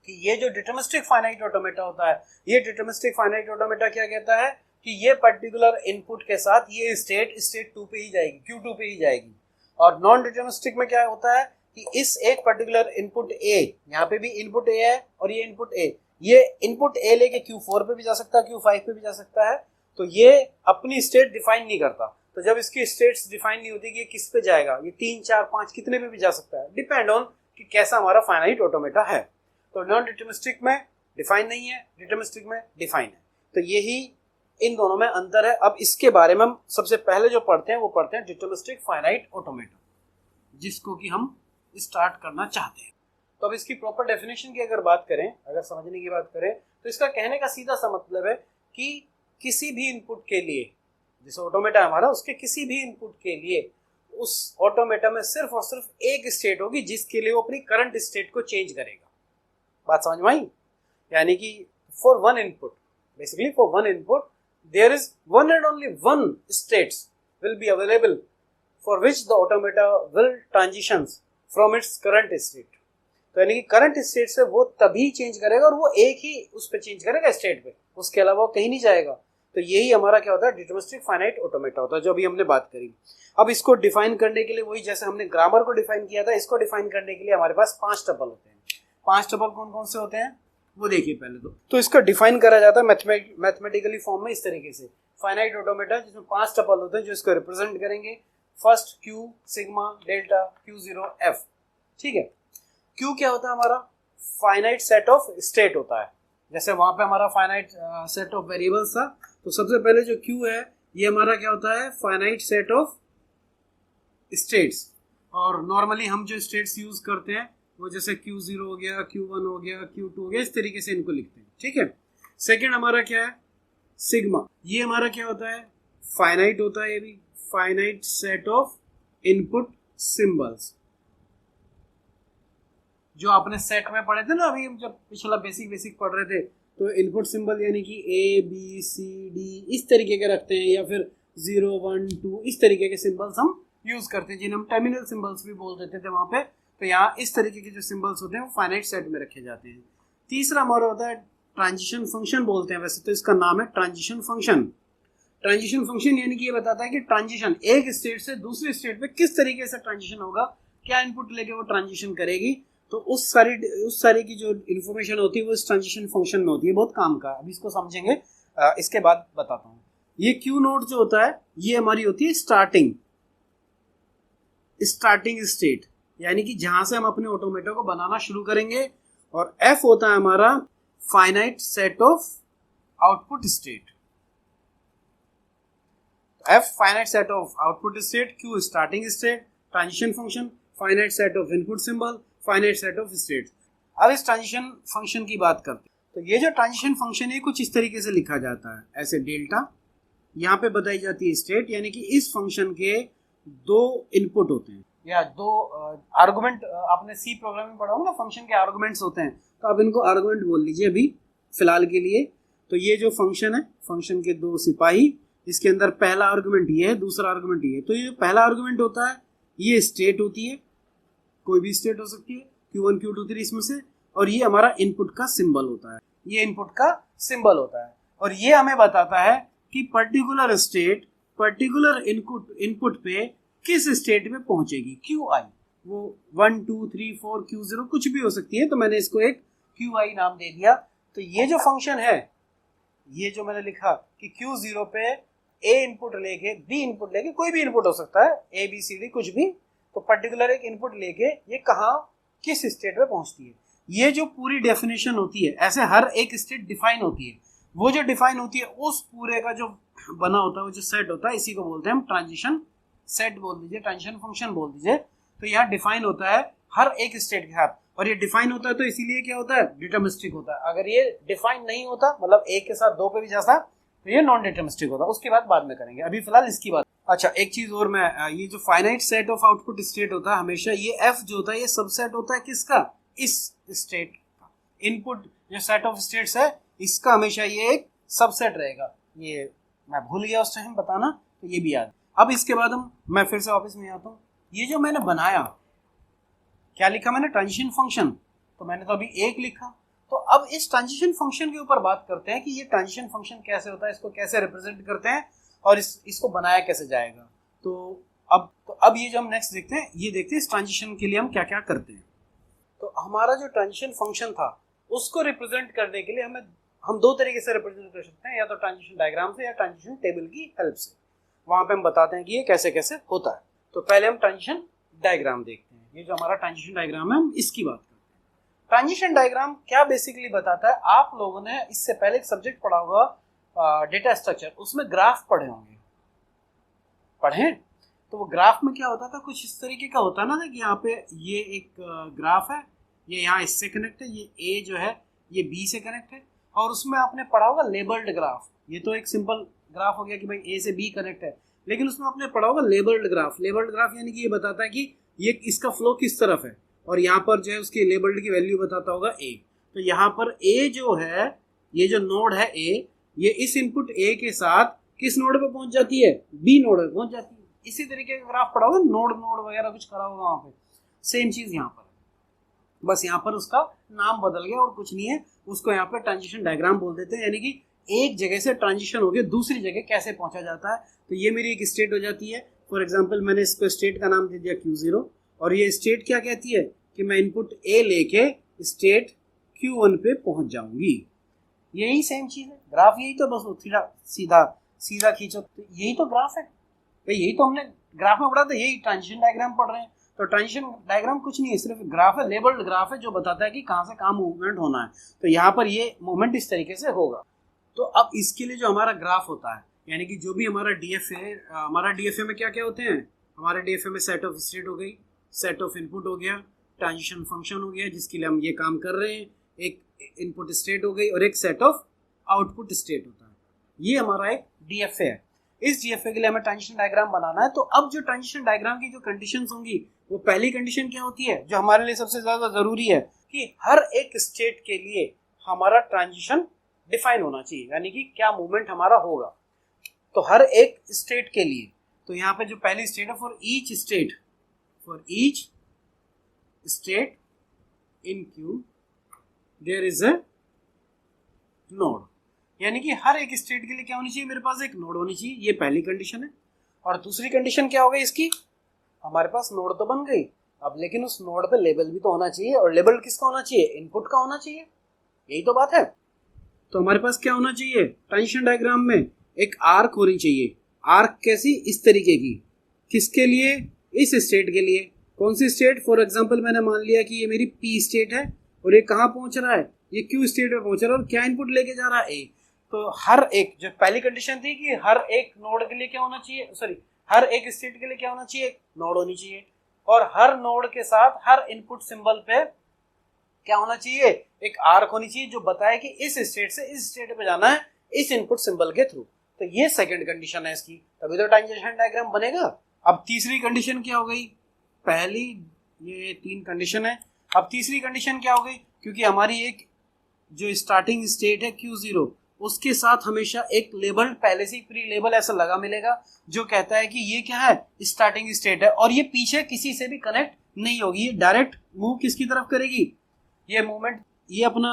कि ये जो डिटर्मिनिस्टिक फाइनाइट ऑटोमेटा होता है, ये डिटर्मिनिस्टिक फाइनाइट ऑटोमेटा क्या कहता है कि ये पर्टिकुलर इनपुट के साथ ये स्टेट 2 पे ही जाएगी, Q2 पे ही जाएगी। और नॉन डिटर्मिनिस्टिक में क्या होता है कि इस एक पर्टिकुलर इनपुट A, यहाँ पे भी इनपुट A है और ये इनपुट A, ये इनपुट A लेके Q4 पे भी जा सकता है, Q5 पे भी जा सकता है। तो ये अपनी स्टेट डिफाइन नहीं करता। तो जब इसकी स्टेट्स डिफाइन नहीं होती कि ये किस पे जाएगा, ये 3 4 5 कितने पे भी जा सकता है, डिपेंड ऑन कि कैसा हमारा फाइनाइट ऑटोमेटा है। तो नॉन डिटर्मिनिस्टिक में डिफाइन नहीं है, डिटर्मिनिस्टिक में डिफाइन है। तो यही इन दोनों में अंतर है। अब इसके बारे में हम सबसे पहले जो पढ़ते हैं वो पढ़ते हैं डिटर्मिनिस्टिक फाइनाइट ऑटोमेटा, जिसको कि हम स्टार्ट करना चाहते हैं। तो अब इसकी प्रॉपर डेफिनेशन की अगर बात करें, अगर समझने की बात करें, तो इसका कहने का सीधा सा मतलब है कि किसी भी इनपुट के लिए, जैसे ऑटोमेटा हमारा, उसके किसी भी इनपुट के लिए उस ऑटोमेटा में सिर्फ और सिर्फ एक स्टेट होगी जिसके लिए वो अपनी करंट स्टेट को चेंज करेगा। बात समझ में आई? यानी कि for one input, basically for one input there is one and only one states will be available for which the automata will transitions from its current state. तो यानी कि करंट स्टेट से वो तभी चेंज करेगा और वो एक ही उस पर चेंज करेगा स्टेट पे, उसके अलावा वो कहीं नहीं जाएगा। तो यही हमारा क्या होता है, डिटरमिनिस्टिक फाइनाइट ऑटोमेटा होता है, जो अभी हमने बात करी। अब इसको डिफाइन करने के लिए वही जैसे हमने ग्रामर को डिफाइन किया था, इसको डिफाइन करने के लिए हमारे पास 5 टपल होते हैं। 5 टपल कौन कौन से होते हैं वो देखिए पहले तो इसका डिफाइन करा जाता है मैथमेटिकली फॉर्म में इस तरीके से, फाइनाइट ऑटोमेटा जिसमें 5 टपल होते हैं जो इसको रिप्रेजेंट करेंगे। First Q, sigma, delta, Q0, F। ठीक है, क्यू क्या होता है हमारा, फाइनाइट सेट ऑफ स्टेट होता है। जैसे वहां पे हमारा फाइनाइट सेट ऑफ वेरिएबल्स था, तो सबसे पहले जो क्यू है ये हमारा क्या होता है, फाइनाइट सेट ऑफ स्टेट्स। और नॉर्मली हम जो स्टेट्स यूज करते हैं वो जैसे Q0 हो गया, Q1 हो गया, Q2 हो गया, इस तरीके से इनको लिखते हैं। ठीक है, सेकेंड हमारा क्या है, सिग्मा। ये हमारा क्या होता है, फाइनाइट होता है, ये भी finite set of input symbols, जो आपने सेट में पढ़े थे ना अभी हम जब पिछला बेसिक पढ़ रहे थे। तो इनपुट सिंबल यानी कि A B C D इस तरीके के रखते हैं, या फिर 0 1 2 इस तरीके के सिंबल्स हम यूज करते हैं, जिन्हें हम टर्मिनल सिंबल्स भी बोल देते थे वहां पे। तो यहाँ इस तरीके के जो सिंबल्स होते हैं वो फाइनाइट सेट में रखे जाते हैं। तीसरा हमारा होता है ट्रांजिशन फंक्शन बोलते हैं, वैसे तो इसका नाम है ट्रांजिशन फंक्शन। ट्रांजिशन फंक्शन यानी कि ये बताता है कि ट्रांजिशन एक स्टेट से दूसरे स्टेट पे किस तरीके से ट्रांजिशन होगा, क्या इनपुट लेके वो ट्रांजिशन करेगी। तो उस सारी की जो इन्फॉर्मेशन होती है वो इस ट्रांजिशन फंक्शन में होती है, बहुत काम का। अभी इसको समझेंगे, इसके बाद बताता हूँ। ये क्यू नोड जो होता है ये हमारी होती है स्टार्टिंग स्टेट, यानी कि जहां से हम अपने ऑटोमेटा को बनाना शुरू करेंगे। और एफ होता है हमारा finite set of output state. F finite set of output state, Q starting state, transition function, finite set of input symbol, finite set of state. अब इस ट्रांजिशन फंक्शन की बात करते हैं। तो ये जो ट्रांजिशन फंक्शन है कुछ इस तरीके से लिखा जाता है, ऐसे डेल्टा, यहाँ पे बताई जाती है स्टेट, यानी कि इस फंक्शन के 2 इनपुट होते हैं या 2 आर्गुमेंट। आपने सी प्रोग्रामिंग पढ़ा होगा ना, फंक्शन के आर्गुमेंट्स होते हैं, तो आप इनको आर्गुमेंट बोल लीजिए अभी फिलहाल के लिए। तो ये जो फंक्शन है, फंक्शन के 2 सिपाही, इसके अंदर पहला आर्गुमेंट ये है, दूसरा आर्गुमेंट ये है। तो ये जो पहला आर्गुमेंट होता है ये स्टेट होती है, कोई भी स्टेट हो सकती है, Q1 Q2 3 इसमें से। और ये हमारा इनपुट का सिंबल होता है, ये इनपुट का सिंबल होता है। और ये हमें बताता है कि पर्टिकुलर स्टेट पर्टिकुलर इनपुट पे किस स्टेट में पहुंचेगी, QI। वो 1 2 3 4 Q0 कुछ भी हो सकती है, तो मैंने इसको एक QI नाम दे दिया। तो ये जो फंक्शन है, ये जो मैंने लिखा कि Q0 पे A इनपुट लेके B इनपुट लेके, कोई भी इनपुट हो सकता है, ABCD कुछ भी, तो पर्टिकुलर एक इनपुट लेके ये कहाँ किस स्टेट में पहुंचती है, ये जो पूरी डेफिनेशन होती है। ऐसे हर एक स्टेट डिफाइन होती है, वो जो डिफाइन होती है उस पूरे का जो बना होता है, वो जो सेट होता है, इसी को बोलते हैं हम ट्रांजिशन सेट बोल दीजिए, ट्रांजिशन फंक्शन बोल दीजिए। तो यहाँ डिफाइन होता है हर एक स्टेट के साथ, और ये डिफाइन होता है तो इसीलिए क्या होता है, डिटरमिनिस्टिक होता है। अगर ये डिफाइन नहीं होता, मतलब एक के साथ 2 पे भी जाता, तो ये नॉन डिटरमिनिस्टिक होता। उसकी बात बाद में करेंगे, अभी फिलहाल इसकी बात। अच्छा, एक चीज और मैं, ये जो finite set of output state होता है, हमेशा ये F जो होता है ये सबसेट होता है किसका, इस स्टेट का। इनपुट जो सेट ऑफ स्टेट्स है इसका हमेशा ये एक सबसेट रहेगा। ये मैं भूल गया उस टाइम बताना, तो ये भी याद। अब इसके बाद मैं फिर से ऑफिस में आता हूँ। ये जो मैंने बनाया, क्या लिखा मैंने, ट्रांजिशन फंक्शन। तो मैंने तो अभी एक लिखा। तो अब इस ट्रांजिशन फंक्शन के ऊपर बात करते हैं कि ये ट्रांजिशन फंक्शन कैसे होता है, इसको कैसे रिप्रेजेंट करते हैं, और इसको बनाया कैसे जाएगा। तो अब ये जो हम नेक्स्ट देखते हैं, ये देखते हैं इस ट्रांजिशन के लिए हम क्या क्या करते हैं। तो हमारा जो ट्रांजिशन फंक्शन था उसको रिप्रेजेंट करने के लिए हम 2 तरीके से रिप्रेजेंट कर सकते हैं, या तो ट्रांजिशन डायग्राम से या ट्रांजिशन टेबल की हेल्प से। वहां पे हम बताते हैं कि ये कैसे कैसे होता है। तो पहले हम ट्रांजिशन डायग्राम देखते हैं। ये जो हमारा ट्रांजिशन डायग्राम है, हम इसकी बात करते हैं। ट्रांजिशन डायग्राम क्या बेसिकली बताता है, आप लोगों ने इससे पहले एक सब्जेक्ट पढ़ा होगा डेटा स्ट्रक्चर, उसमें ग्राफ पढ़े होंगे, पढ़े। तो वो ग्राफ में क्या होता था, कुछ इस तरीके का होता ना कि यहाँ पे ये एक ग्राफ है, ये यहाँ इससे कनेक्ट है, ये ए जो है ये बी से कनेक्ट है, और उसमें आपने पढ़ा होगा लेबल्ड ग्राफ। ये तो एक सिंपल ग्राफ हो गया कि भाई ए से बी कनेक्ट है, लेकिन उसमें आपने पढ़ा होगा लेबल्ड ग्राफ। लेबल्ड ग्राफ यानी कि ये बताता है कि ये इसका फ्लो किस तरफ है, और यहाँ पर जो है उसकी लेबल्ड की वैल्यू बताता होगा ए। तो यहाँ पर ए जो है, ये जो नोड है ए, ये इस इनपुट ए के साथ किस नोड पे पहुंच जाती है, बी नोड पे पहुंच जाती है। इसी तरीके का ग्राफ पढ़ा होगा, नोड वगैरह कुछ करा होगा वहां पे। सेम चीज यहाँ पर, बस यहाँ पर उसका नाम बदल गया और कुछ नहीं है, उसको यहाँ पे ट्रांजिशन डायग्राम बोल देते हैं, यानी कि एक जगह से ट्रांजिशन हो गया दूसरी जगह कैसे पहुंचा जाता है। तो ये मेरी एक स्टेट हो जाती है। फॉर एग्जांपल मैंने इसको स्टेट का नाम दे दिया Q0, और ये स्टेट क्या कहती है कि मैं इनपुट A लेके स्टेट Q1 पे पहुंच जाऊंगी। यही सेम चीज है, ग्राफ यही तो, बस सीधा सीधा सीधा खींचो तो यही तो ग्राफ है भाई, यही तो हमने ग्राफ में पढ़ा था, यही ट्रांजिशन डायग्राम पढ़ रहे हैं। तो ट्रांजिशन डायग्राम कुछ नहीं है, सिर्फ ग्राफ है, लेबल्ड ग्राफ है जो बताता है कि कहाँ से कहाँ मूवमेंट होना है। तो यहाँ पर ये मूवमेंट इस तरीके से होगा। तो अब इसके लिए जो हमारा ग्राफ होता है, यानी कि जो भी हमारा डीएफए है, हमारा डीएफए में क्या क्या होते हैं, हमारे डीएफए में सेट ऑफ स्टेट हो गई, सेट ऑफ इनपुट हो गया, ट्रांजिशन फंक्शन हो गया जिसके लिए हम ये काम कर रहे हैं, एक इनपुट स्टेट हो गई, और एक सेट ऑफ आउटपुट स्टेट होता है। ये हमारा एक डीएफए है। इस डीएफए के लिए हमें ट्रांजिशन डायग्राम बनाना है। तो अब जो ट्रांजिशन डायग्राम की जो कंडीशंस होंगी, वो पहली कंडीशन क्या होती है जो हमारे लिए सबसे ज्यादा जरूरी है, कि हर एक स्टेट के लिए हमारा ट्रांजिशन डिफाइन होना चाहिए, यानी कि क्या मूवमेंट हमारा होगा। तो हर एक स्टेट के लिए, तो यहाँ पे जो पहली स्टेट है, for each state in Q there is a node, यानी कि हर एक स्टेट के लिए क्या होनी चाहिए, मेरे पास एक नोड होनी चाहिए। ये पहली कंडीशन है। और दूसरी कंडीशन क्या हो गई इसकी, हमारे पास नोड तो बन गई, अब लेकिन उस नोड पे लेबल भी तो होना चाहिए, और लेबल किसका होना चाहिए, इनपुट का होना चाहिए। यही तो बात है। तो हमारे पास क्या होना चाहिए, ट्रांजिशन डायग्राम में एक आर्क होनी चाहिए। आर्क कैसी, इस तरीके की, किसके लिए, इस स्टेट के लिए। कौन सी स्टेट, फॉर एग्जांपल मैंने मान लिया कि ये मेरी पी स्टेट है, और ये कहाँ पहुंच रहा है, ये क्यू स्टेट में पहुंच रहा है, और क्या इनपुट लेके जा रहा है, ए। तो हर एक, जो पहली कंडीशन थी कि हर एक नोड के लिए क्या होना चाहिए, सॉरी हर एक स्टेट के लिए क्या होना चाहिए, एक नोड होनी चाहिए, और हर नोड के साथ हर इनपुट सिंबल पे क्या होना चाहिए, एक आर्क होनी चाहिए जो बताए कि इस स्टेट से इस स्टेट पे जाना है इस इनपुट सिंबल के थ्रू। तो ये सेकंड कंडीशन है इसकी, तभी तो ट्रांजिशन डायग्राम बनेगा। अब तीसरी कंडीशन क्या हो गई, पहली ये तीन कंडीशन है, अब तीसरी कंडीशन क्या हो गई, क्योंकि हमारी एक जो स्टार्टिंग स्टेट है Q0, उसके साथ हमेशा एक लेबल पहले से ही प्री लेबल ऐसा लगा मिलेगा जो कहता है कि ये क्या है, स्टार्टिंग स्टेट है, और ये पीछे किसी से भी कनेक्ट नहीं होगी, ये डायरेक्ट मूव किसकी तरफ करेगी, ये मूवमेंट, ये अपना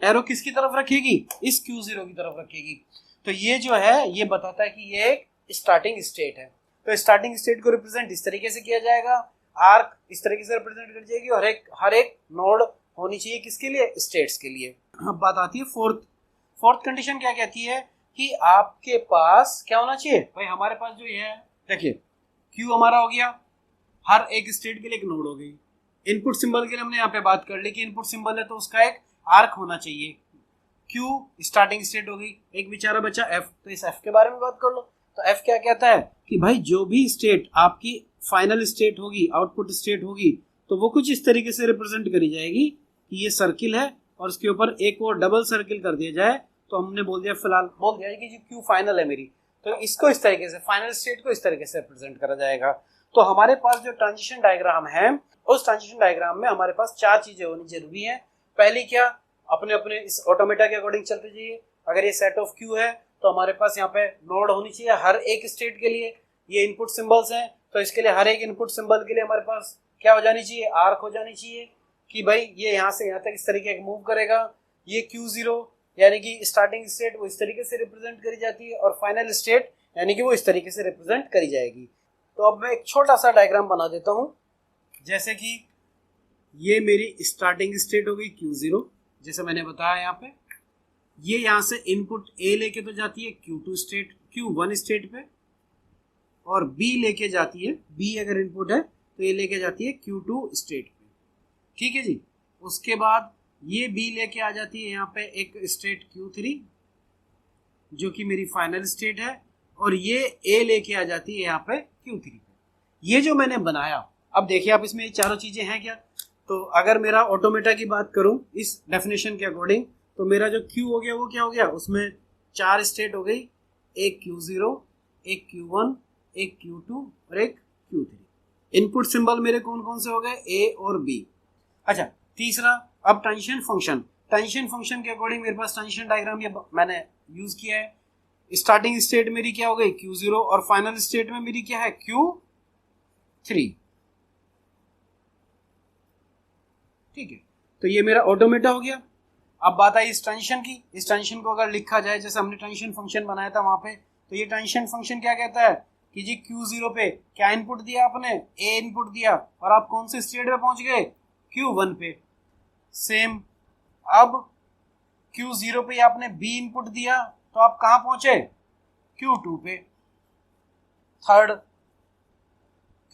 एरो किसकी तरफ रखेगी, इस Q0 की तरफ रखेगी। तो ये जो है ये बताता है कि ये एक स्टार्टिंग स्टेट है। तो स्टार्टिंग स्टेट को रिप्रेजेंट इस तरीके से किया जाएगा, आर्क इस तरीके से रिप्रेजेंट कर जाएगी, और हर एक नोड होनी चाहिए किसके लिए, स्टेट्स के लिए। अब बात आती है फोर्थ कंडीशन क्या कहती है, कि आपके पास क्या होना चाहिए, भाई हमारे पास जो ये है, देखिए Q हमारा हो गया, हर एक स्टेट के लिए एक नोड हो गई। इनपुट सिंबल के लिए हमने यहाँ पे बात कर ली कि इनपुट सिंबल है तो उसका एक आर्क होना चाहिए। Q स्टार्टिंग स्टेट हो गई, एक बेचारा बचा F, तो इस F के बारे में बात कर लो। तो F क्या कहता है कि भाई जो भी स्टेट आपकी फाइनल स्टेट होगी, आउटपुट स्टेट होगी, तो वो कुछ इस तरीके से रिप्रेजेंट करी जाएगी कि ये सर्किल है और इसके ऊपर एक और डबल सर्किल कर दिया जाए, तो हमने बोल दिया, फिलहाल बोल दिया कि जो Q फाइनल है मेरी, तो इसको इस तरीके से, फाइनल स्टेट को इस तरीके से रिप्रेजेंट करा जाएगा। तो हमारे पास जो ट्रांजिशन डायग्राम है, उस ट्रांजिशन डायग्राम में हमारे पास चार चीजें होनी जरूरी है। पहली क्या, अपने अपने इस ऑटोमेटा के अकॉर्डिंग चलते जाइए। अगर ये सेट ऑफ Q है तो हमारे पास यहाँ पे नोड होनी चाहिए हर एक स्टेट के लिए। ये इनपुट सिंबल्स हैं, तो इसके लिए हर एक इनपुट सिंबल के लिए हमारे पास क्या हो जानी चाहिए, आर्क हो जानी चाहिए, कि भाई ये यहाँ से यहाँ तक इस तरीके का मूव करेगा। ये Q0 यानी कि स्टार्टिंग स्टेट वो इस तरीके से रिप्रेजेंट करी जाती है, और फाइनल स्टेट यानी कि वो इस तरीके से रिप्रेजेंट करी जाएगी। तो अब मैं एक छोटा सा डायग्राम बना देता हूँ, जैसे कि ये मेरी स्टार्टिंग स्टेट हो गई Q0, जैसे मैंने बताया यहाँ पे। ये यहाँ से इनपुट A लेके तो जाती है Q1 स्टेट पे, और B लेके जाती है, B अगर इनपुट है तो ये लेके जाती है Q2 स्टेट पे। ठीक है जी। उसके बाद ये B लेके आ जाती है यहाँ पे एक स्टेट Q3 जो कि मेरी फाइनल स्टेट है, और ये A लेके आ जाती है यहाँ पे Q3 पे। ये जो मैंने बनाया, अब देखिए आप इसमें ये चारों चीजें हैं क्या। तो अगर मेरा ऑटोमेटा की बात करूं इस डेफिनेशन के अकॉर्डिंग, तो मेरा जो Q हो गया वो क्या हो गया, उसमें चार स्टेट हो गई, एक Q0, एक Q1, एक Q2 और एक Q3। इनपुट सिंबल मेरे कौन कौन से हो गए, A और B। अच्छा, तीसरा, अब ट्रांजिशन फंक्शन के अकॉर्डिंग मेरे पास ट्रांजिशन डायग्राम ये मैंने यूज किया है। स्टार्टिंग स्टेट मेरी क्या हो गई, Q0, और फाइनल स्टेट में मेरी क्या है, Q3। ठीक है, तो ये मेरा ऑटोमेटा हो गया। अब बात आई इस टेंशन की। इस टेंशन को अगर लिखा जाए जैसे हमने टेंशन फंक्शन बनाया था वहां पे, तो ये टेंशन फंक्शन क्या कहता है कि जी Q0 पे क्या इनपुट दिया आपने, A इनपुट दिया, और आप कौन से स्टेट पे पहुंच गए, Q1 पे। सेम अब Q0 पे आपने B इनपुट दिया तो आप कहां पहुंचे, Q2 पे। थर्ड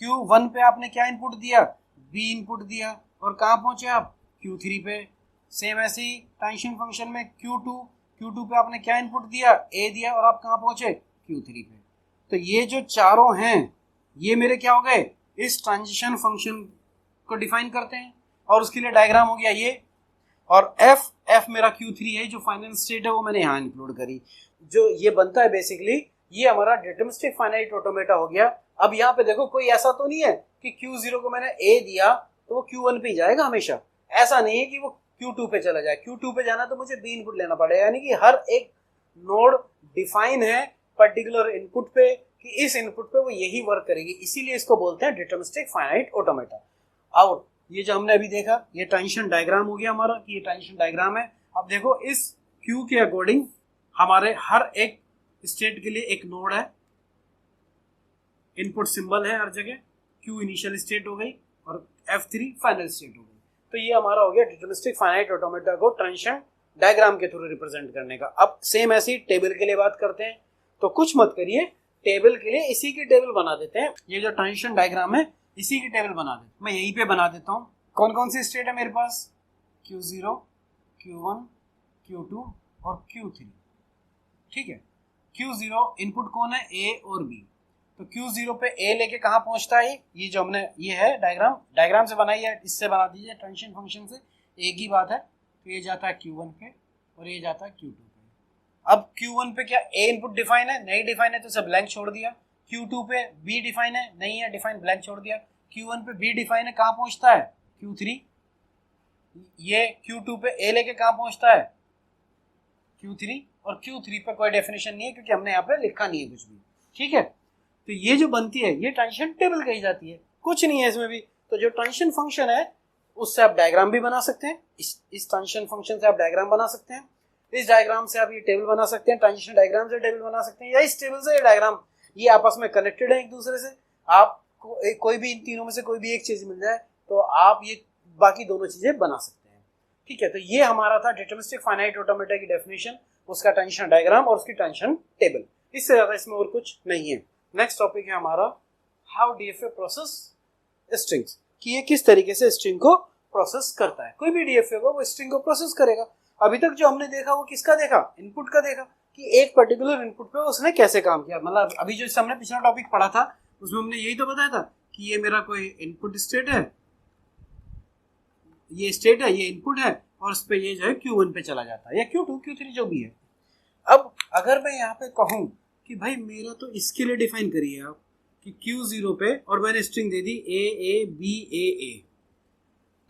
Q1 पे आपने क्या इनपुट दिया, B इनपुट दिया, और कहां पहुंचे आप, Q3 पे। सेम ऐसे ही टेंशन फंक्शन में Q2 पे आपने क्या इनपुट दिया, A दिया, और आप कहां पहुंचे, Q3 पे। तो ये जो चारों हैं ये मेरे क्या हो गए, इस ट्रांजिशन फंक्शन को डिफाइन करते हैं, और उसके लिए डायग्राम हो गया ये। और F मेरा Q3 है, जो फाइनल स्टेट है वो मैंने यहाँ इंक्लूड करी। जो ये बनता है बेसिकली ये हमारा डिटरमिनिस्टिक फाइनाइट ऑटोमेटा हो गया। अब यहाँ पे देखो कोई ऐसा तो नहीं है कि Q0 को मैंने A दिया तो वो Q1 पे ही जाएगा हमेशा, ऐसा नहीं है कि वो Q2 पे चला जाए। Q2 पे जाना तो मुझे B इनपुट लेना पड़ेगा, यानी कि हर एक नोड डिफाइन है पर्टिकुलर इनपुट पे कि इस इनपुट पे वो यही वर्क करेगी, इसीलिए इसको बोलते हैं डिटरमिनिस्टिक फाइनाइट ऑटोमेटा। और ये जो हमने अभी देखा ये टेंशन डायग्राम हो गया हमारा, कि ये टेंशन डायग्राम है। अब देखो इस Q के अकॉर्डिंग हमारे हर एक स्टेट के लिए एक नोड है, इनपुट सिंबल है हर जगह, Q इनिशियल स्टेट हो गई और F3 फाइनल स्टेट हो गई। तो ये हमारा हो गया डिटरमिनिस्टिक फाइनाइट ऑटोमेटा को टेंशन डायग्राम के थ्रू रिप्रेजेंट करने का। अब सेम ऐसी टेबल के लिए बात करते हैं, तो कुछ मत करिए, टेबल के लिए इसी की टेबल बना देते हैं। ये जो टेंशन डायग्राम है इसी की टेबल बना देते, मैं यहीं पे बना देता हूँ। कौन कौन सी स्टेट है मेरे पास, Q0, Q1, Q2 और Q3, ठीक है। Q0 इनपुट कौन है, A और B। तो Q0 पे A लेके कहाँ पहुंचता है, ये जो हमने ये है डायग्राम से बनाई है, इससे बना दीजिए टेंशन फंक्शन से, एक ही बात है। तो ये जाता है Q1 पे और ये जाता है Q2 पे। अब Q1 पे क्या A इनपुट डिफाइन है, नहीं डिफाइन है तो सब ब्लैंक छोड़ दिया। Q2 पे B डिफाइन है, नहीं है डिफाइन, ब्लैंक छोड़ दिया। Q1 पे B डिफाइन है, कहाँ पहुंचता है, Q3। ये Q2 पे A लेके कहाँ पहुंचता है, Q3, और Q3 पे कोई डेफिनेशन नहीं है क्योंकि हमने यहाँ पे लिखा नहीं है कुछ भी, ठीक है। तो ये जो बनती है ये टेंशन टेबल कही जाती है, कुछ नहीं है इसमें भी। तो जो टेंशन फंक्शन है उससे आप डायग्राम भी बना सकते हैं, इस टेंशन फंक्शन से आप डायग्राम बना सकते हैं, इस डायग्राम से आप ये टेबल बना सकते हैं, ट्रांजिशन डायग्राम से टेबल बना सकते हैं, या इस टेबल से ये डायग्राम, ये आपस में कनेक्टेड है एक दूसरे से। आप कोई भी इन तीनों में से कोई भी एक चीज मिल जाए तो आप ये बाकी दोनों चीजें बना सकते हैं, ठीक है। तो ये हमारा था डिटरमिनिस्टिक फाइनाइट ऑटोमेटा की डेफिनेशन, उसका टेंशन डायग्राम और उसकी टेंशन टेबल, इससे ज्यादा इसमें और कुछ नहीं है। नेक्स्ट टॉपिक है हमारा हाउ डीएफए प्रोसेस स्ट्रिंग्स, कि ये किस तरीके से स्ट्रिंग को प्रोसेस करता है। कोई भी डीएफए को वो स्ट्रिंग को प्रोसेस करेगा। अभी तक जो हमने देखा वो किसका देखा, इनपुट का देखा, कि एक पर्टिकुलर इनपुट पे उसने कैसे काम किया। मतलब अभी जो हमने पिछला टॉपिक पढ़ा था उसमें हमने यही तो बताया था कि ये मेरा कोई इनपुट स्टेट है, ये स्टेट है, ये इनपुट है, और उस पे ये जो है Q1 पे चला जाता है, या Q2 Q3 जो भी है। अब अगर मैं यहाँ पे कहूँ कि भाई मेरा तो इसके लिए डिफाइन करिए आप कि Q0 पे, और मैंने स्ट्रिंग दे दी A,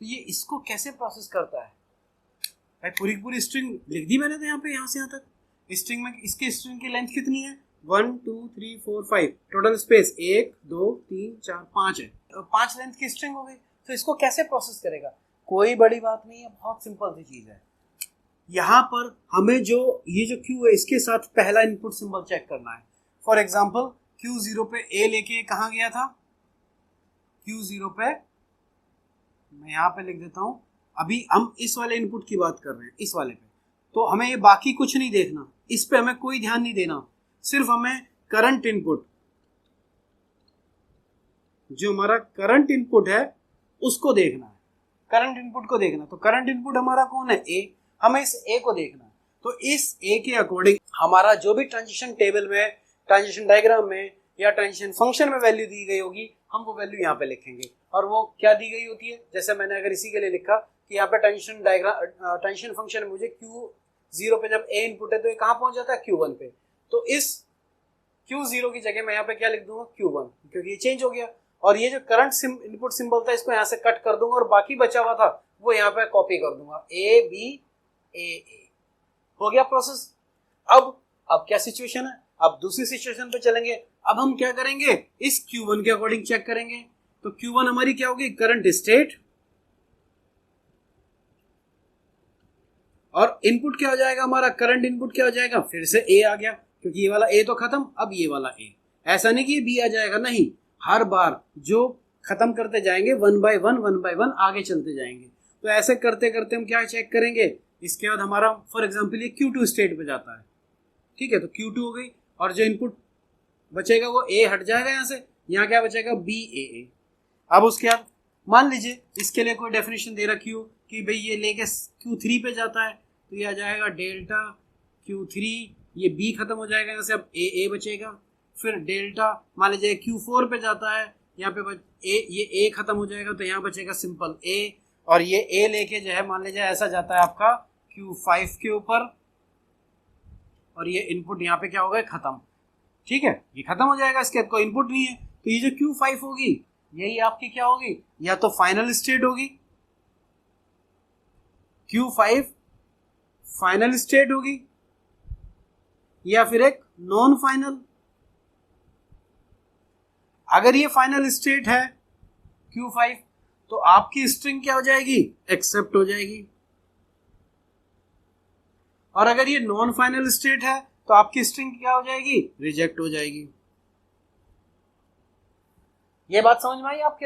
तो ये इसको कैसे प्रोसेस करता है, भाई पूरी स्ट्रिंग लिख दी मैंने, तो यहाँ पे यहाँ से यहाँ तक स्ट्रिंग में इसकी स्ट्रिंग की लेंथ कितनी है, 1 2 3 4 5, टोटल स्पेस 1 2 3 4 5 है, तो 5 लेंथ की स्ट्रिंग हो गई। तो इसको कैसे प्रोसेस करेगा, कोई बड़ी बात नहीं है, बहुत सिंपल सी चीज है। यहाँ पर हमें जो ये जो Q है इसके साथ पहला इनपुट सिंबल चेक करना है। फॉर एग्जाम्पल Q0 पे A लेके कहाँ गया था, Q0 पे मैं यहाँ पे लिख देता हूँ, अभी हम इस वाले इनपुट की बात कर रहे हैं, इस वाले पे, तो हमें ये बाकी कुछ नहीं देखना, इस पे हमें कोई ध्यान नहीं देना, सिर्फ हमें करंट इनपुट, जो हमारा करंट इनपुट है उसको देखना है, करंट इनपुट को देखना। तो करंट इनपुट हमारा कौन है, A, हमें इस A को देखना है। तो इस A के अकॉर्डिंग हमारा जो भी ट्रांजिशन टेबल में, ट्रांजिशन डायग्राम में या ट्रांजिशन फंक्शन में वैल्यू दी गई होगी, हम वो वैल्यू यहाँ पे लिखेंगे। और वो क्या दी गई होती है, जैसे मैंने अगर इसी के लिए लिखा कि यहाँ पे ट्रांजिशन डायग्राम, ट्रांजिशन फंक्शन में मुझे Q0 पे जब A इनपुट है तो ये कहाँ पहुंच जाता है, Q1 पे। तो इस Q0 की जगह मैं यहाँ पे क्या लिख दूंगा, Q1, क्योंकि ये चेंज हो गया। और ये जो करंट इनपुट सिंबल था इसको यहाँ से कट कर दूंगा, और बाकी बचा हुआ था वो यहाँ पे कॉपी कर दूंगा, A B A हो गया प्रोसेस। अब क्या सिचुएशन है, अब दूसरी सिचुएशन पे चलेंगे। अब हम क्या करेंगे, इस Q1 के अकॉर्डिंग चेक करेंगे। तो Q1 हमारी क्या होगी, करंट स्टेट, और इनपुट क्या हो जाएगा हमारा, करंट इनपुट क्या हो जाएगा, फिर से ए आ गया, क्योंकि ये वाला ए तो खत्म, अब ये वाला ए। ऐसा नहीं कि ये बी आ जाएगा, नहीं, हर बार जो खत्म करते जाएंगे वन बाय वन आगे चलते जाएंगे। तो ऐसे करते करते हम क्या चेक करेंगे, इसके बाद हमारा फॉर एग्जांपल ये Q2 स्टेट पे जाता है, ठीक है, तो Q2 हो गई, और जो इनपुट बचेगा वो ए हट जाएगा यहाँ से, यहाँ क्या बचेगा, बी ए। अब उसके बाद मान लीजिए इसके लिए कोई डेफिनेशन दे रखी हो कि भाई ये लेके Q3 पे जाता है, तो ये आ जाएगा डेल्टा Q3, ये B खत्म हो जाएगा यहाँ से, अब ए बचेगा। फिर डेल्टा मान लीजिए Q4 पे जाता है, यहाँ पे ये A खत्म हो जाएगा, तो यहाँ बचेगा सिंपल A, और ये A लेके जो है मान लीजिए ऐसा जाता है आपका Q5 के ऊपर, और ये इनपुट यहाँ पे क्या हो गया, खत्म, ठीक है, ये खत्म हो जाएगा, इसके कोई इनपुट नहीं है। तो ये जो Q5 होगी यही आपकी क्या होगी, या तो फाइनल स्टेट होगी, Q5 फाइनल स्टेट होगी, या फिर एक नॉन फाइनल। अगर ये फाइनल स्टेट है Q5, तो आपकी स्ट्रिंग क्या हो जाएगी, एक्सेप्ट हो जाएगी, और अगर ये नॉन फाइनल स्टेट है तो आपकी स्ट्रिंग क्या हो जाएगी, रिजेक्ट हो जाएगी। ये बात समझ में आई आपके?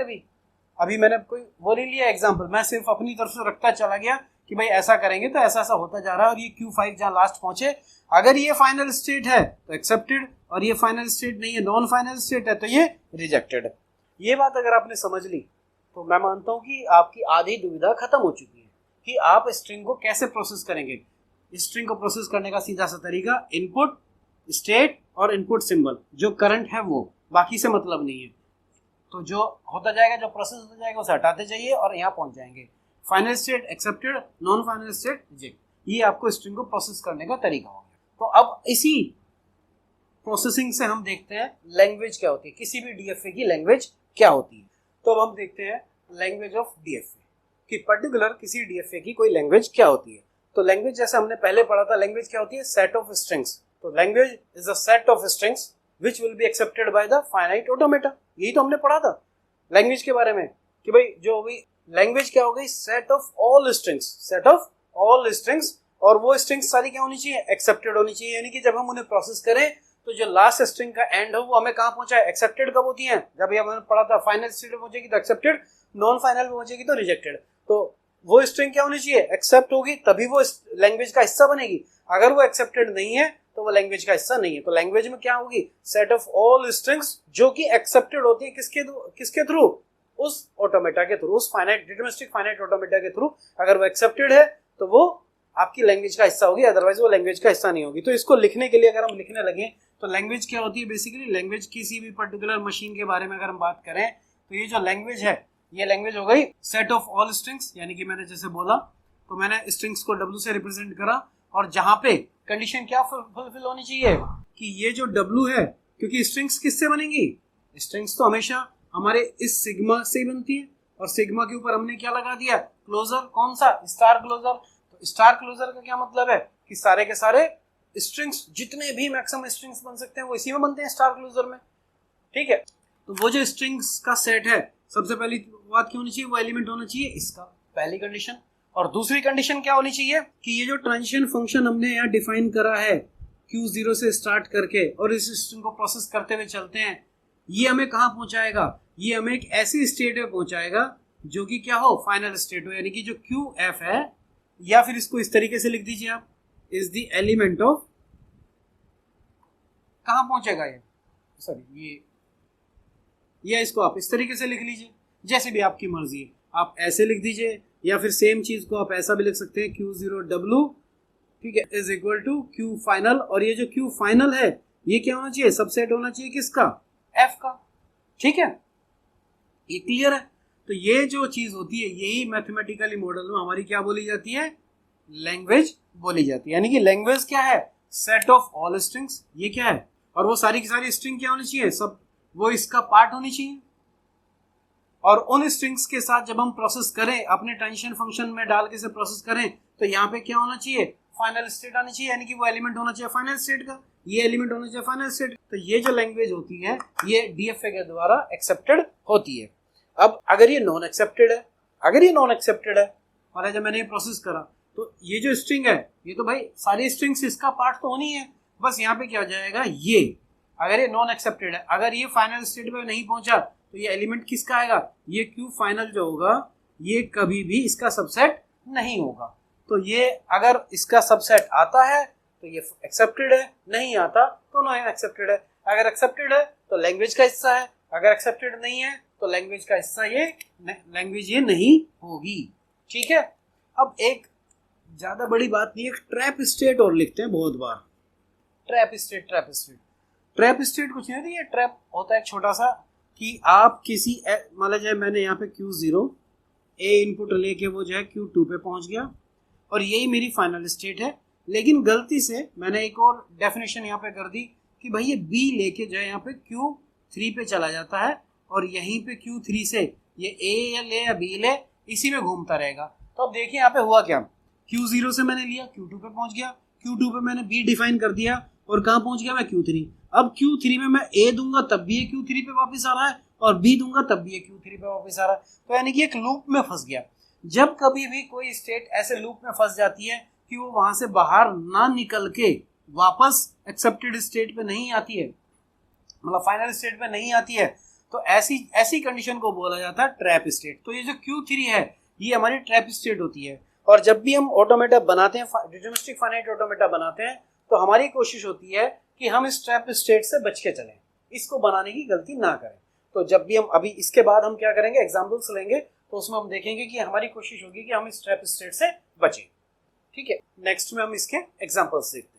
अभी मैंने कोई वो ले लिया एग्जांपल, मैं सिर्फ अपनी तरफ से रखता चला गया कि भाई ऐसा करेंगे तो ऐसा ऐसा होता जा रहा है, और ये Q5 जहां लास्ट पहुंचे, अगर ये फाइनल स्टेट है तो एक्सेप्टेड, और ये फाइनल स्टेट नहीं है, नॉन फाइनल स्टेट है, तो ये रिजेक्टेड। ये बात अगर आपने समझ ली तो मैं मानता हूं कि आपकी आधी दुविधा खत्म हो चुकी है कि आप स्ट्रिंग को कैसे प्रोसेस करेंगे। स्ट्रिंग को प्रोसेस करने का सीधा सा तरीका, इनपुट स्टेट और इनपुट सिंबल, जो करंट है वो, बाकी से मतलब नहीं है। तो जो होता जाएगा, जो प्रोसेस होता जाएगा उसे हटाते जाइए और यहाँ पहुंच जाएंगे, final state accepted, non final state reject. ये आपको स्ट्रिंग को प्रोसेस करने का तरीका हो गया। तो अब इसी प्रोसेसिंग से हम देखते हैं लैंग्वेज क्या होती है, किसी भी डीएफए की लैंग्वेज क्या होती है। तो अब हम देखते हैं लैंग्वेज ऑफ डीएफए कि पर्टिकुलर किसी डीएफए की कोई लैंग्वेज क्या होती है। तो लैंग्वेज जैसे हमने पहले पढ़ा था, लैंग्वेज क्या होती है, सेट ऑफ स्ट्रिंग्स। तो language is a set of strings which will be accepted by the finite automata। यही तो हमने पढ़ा था लैंग्वेज के बारे में कि भाई जो भी लैंग्वेज क्या हो गई, set of all strings, set of all strings, और वो स्ट्रिंग्स सारी क्या होनी चाहिए, एक्सेप्टेड होनी चाहिए। यानी कि जब हम उन्हें प्रोसेस करें तो जो लास्ट स्ट्रिंग का एंड हो वो हमें कहाँ पहुंचाए, एक्सेप्टेड कब होती है, जब ये हमने पढ़ा था फाइनल स्टेट में पहुंचेगी तो एक्सेप्टेड, नॉन फाइनल में पहुंचेगी तो रिजेक्टेड। तो वो स्ट्रिंग क्या होनी चाहिए, एक्सेप्ट होगी, तभी वो लैंग्वेज का हिस्सा बनेगी। अगर वो एक्सेप्टेड नहीं है तो वो लैंग्वेज का हिस्सा नहीं है। तो लैंग्वेज में क्या होगी, सेट ऑफ ऑल स्ट्रिंग्स जो कि एक्सेप्टेड होती है किसके थ्रू, उस ऑटोमेटा के थ्रू, उस फाइनाइट डिटरमिनिस्टिक फाइनाइट ऑटोमेटा के थ्रू। अगर वो एक्सेप्टेड है तो वो आपकी लैंग्वेज का हिस्सा होगी, अदरवाइज वो लैंग्वेज का हिस्सा नहीं होगी। तो इसको लिखने के लिए अगर हम लिखने लगे तो लैंग्वेज क्या होती है, बेसिकली लैंग्वेज किसी भी पर्टिकुलर मशीन के बारे में अगर हम बात करें तो ये जो लैंग्वेज है, ये लैंग्वेज हो गई सेट ऑफ ऑल स्ट्रिंग्स। यानी कि मैंने जैसे बोला तो मैंने स्ट्रिंग्स को W से रिप्रेजेंट करा, और जहां पे कंडीशन क्या फुलफिल होनी चाहिए कि ये जो W है, क्योंकि स्ट्रिंग्स किससे बनेंगी, स्ट्रिंग्स तो हमेशा हमारे इस सिग्मा से ही बनती है, और सिग्मा के ऊपर हमने क्या लगा दिया, क्लोजर, कौन सा, स्टार क्लोजर। तो स्टार क्लोजर का क्या मतलब है कि सारे के सारे स्ट्रिंग्स, जितने भी मैक्सिमम स्ट्रिंग्स बन सकते हैं वो इसी में बनते हैं, स्टार क्लोजर में, ठीक है। तो वो जो स्ट्रिंग्स का सेट है, सबसे पहली बात क्या होनी चाहिए, वो एलिमेंट होना चाहिए इसका, पहली कंडीशन। और दूसरी कंडीशन क्या होनी चाहिए कि ये जो ट्रांजिशन फंक्शन हमने यहाँ डिफाइन करा है Q0 से स्टार्ट करके और इस स्ट्रिंग को प्रोसेस करते हुए चलते हैं, ये हमें कहाँ पहुंचाएगा, ये हमें एक ऐसी स्टेट में पहुंचाएगा जो कि क्या हो, फाइनल स्टेट हो। यानी कि जो QF है, या फिर इसको इस तरीके से लिख दीजिए आप, इज द एलिमेंट ऑफ, कहाँ पहुंचेगा ये, सॉरी ये इसको आप इस तरीके से लिख लीजिए, जैसे भी आपकी मर्जी है, आप ऐसे लिख दीजिए, या फिर सेम चीज को आप ऐसा भी लिख सकते हैं, Q0W, ठीक है, is equal to Q final. और ये जो Q फाइनल है ये क्या होना चाहिए, सबसेट होना चाहिए किसका, F का, ठीक है, ये क्लियर है। तो ये जो चीज होती है यही मैथमेटिकली मॉडल में हमारी क्या बोली जाती है, लैंग्वेज बोली जाती है। यानी कि लैंग्वेज क्या है, सेट ऑफ ऑल स्ट्रिंग्स, ये क्या है, और वो सारी की सारी स्ट्रिंग क्या होनी चाहिए, सब वो इसका पार्ट होनी चाहिए। और उन स्ट्रिंग्स के साथ जब हम प्रोसेस करें, अपने ट्रांजिशन फंक्शन में डाल के से प्रोसेस करें, तो यहाँ पे क्या होना चाहिए, फाइनल स्टेट आनी चाहिए। यानी कि वो एलिमेंट होना चाहिए फाइनल स्टेट का, ये एलिमेंट होना चाहिए फाइनल स्टेट। तो ये जो लैंग्वेज होती है ये डीएफए के द्वारा एक्सेप्टेड होती है। अब अगर ये नॉन एक्सेप्टेड है, और जब मैंने ये प्रोसेस करा तो ये जो स्ट्रिंग है ये तो भाई सारी स्ट्रिंग्स इसका पार्ट तो होनी है, बस यहाँ पे क्या हो जाएगा, ये अगर ये नॉन एक्सेप्टेड है, अगर ये फाइनल स्टेट में नहीं पहुंचा तो ये एलिमेंट किसका आएगा, ये क्यू फाइनल जो होगा ये कभी भी इसका सबसेट नहीं होगा। तो ये अगर इसका सबसेट आता है तो ये एक्सेप्टेड है, नहीं आता तो नॉन एक्सेप्टेड है। अगर एक्सेप्टेड है तो लैंग्वेज का हिस्सा है, अगर एक्सेप्टेड नहीं है तो लैंग्वेज का हिस्सा ये नहीं होगी। ठीक है, अब एक ज्यादा बड़ी बात नहीं, एक ट्रैप स्टेट और लिखते हैं बहुत बार। ट्रैप स्टेट कुछ नहीं होती, ये ट्रैप होता है एक छोटा सा कि आप किसी मान लीजिए मैंने यहाँ पे Q0 ए इनपुट लेके वो जो है Q2 पे पहुंच गया और यही मेरी फाइनल स्टेट है, लेकिन गलती से मैंने एक और डेफिनेशन यहाँ पे कर दी कि भाई ये B लेके जो है यहाँ पे Q3 पे चला जाता है और यहीं पे Q3 से ये A या ले या B ले इसी में घूमता रहेगा। तो अब देखिए यहाँ पे हुआ क्या, Q0 से मैंने लिया Q2 पे पहुंच गया, Q2 पे मैंने B डिफाइन कर दिया और कहाँ पहुंच गया मैं Q3। अब Q3 में मैं A दूंगा तब भी ये Q3 पे वापस आ रहा है और B दूंगा तब भी ये Q3 पे वापस आ रहा है। तो यानी कि एक लूप में फंस गया। जब कभी भी कोई स्टेट ऐसे लूप में फंस जाती है कि वो वहां से बाहर ना निकल के वापस एक्सेप्टेड स्टेट पे नहीं आती है, मतलब फाइनल स्टेट पे नहीं आती है, तो ऐसी कंडीशन को बोला जाता है ट्रैप स्टेट। तो ये जो Q3 है ये हमारी ट्रैप स्टेट होती है। और जब भी हम ऑटोमेटा बनाते हैं, डिटरमिनिस्टिक फाइनाइट ऑटोमेटा बनाते हैं, तो हमारी कोशिश होती है कि हम इस ट्रैप स्टेट से बच के चलें, इसको बनाने की गलती ना करें। तो जब भी हम अभी इसके बाद हम क्या करेंगे, एग्जाम्पल्स लेंगे, तो उसमें हम देखेंगे कि हमारी कोशिश होगी कि हम इस ट्रैप स्टेट से बचें। ठीक है, नेक्स्ट में हम इसके एग्जाम्पल्स देखते हैं।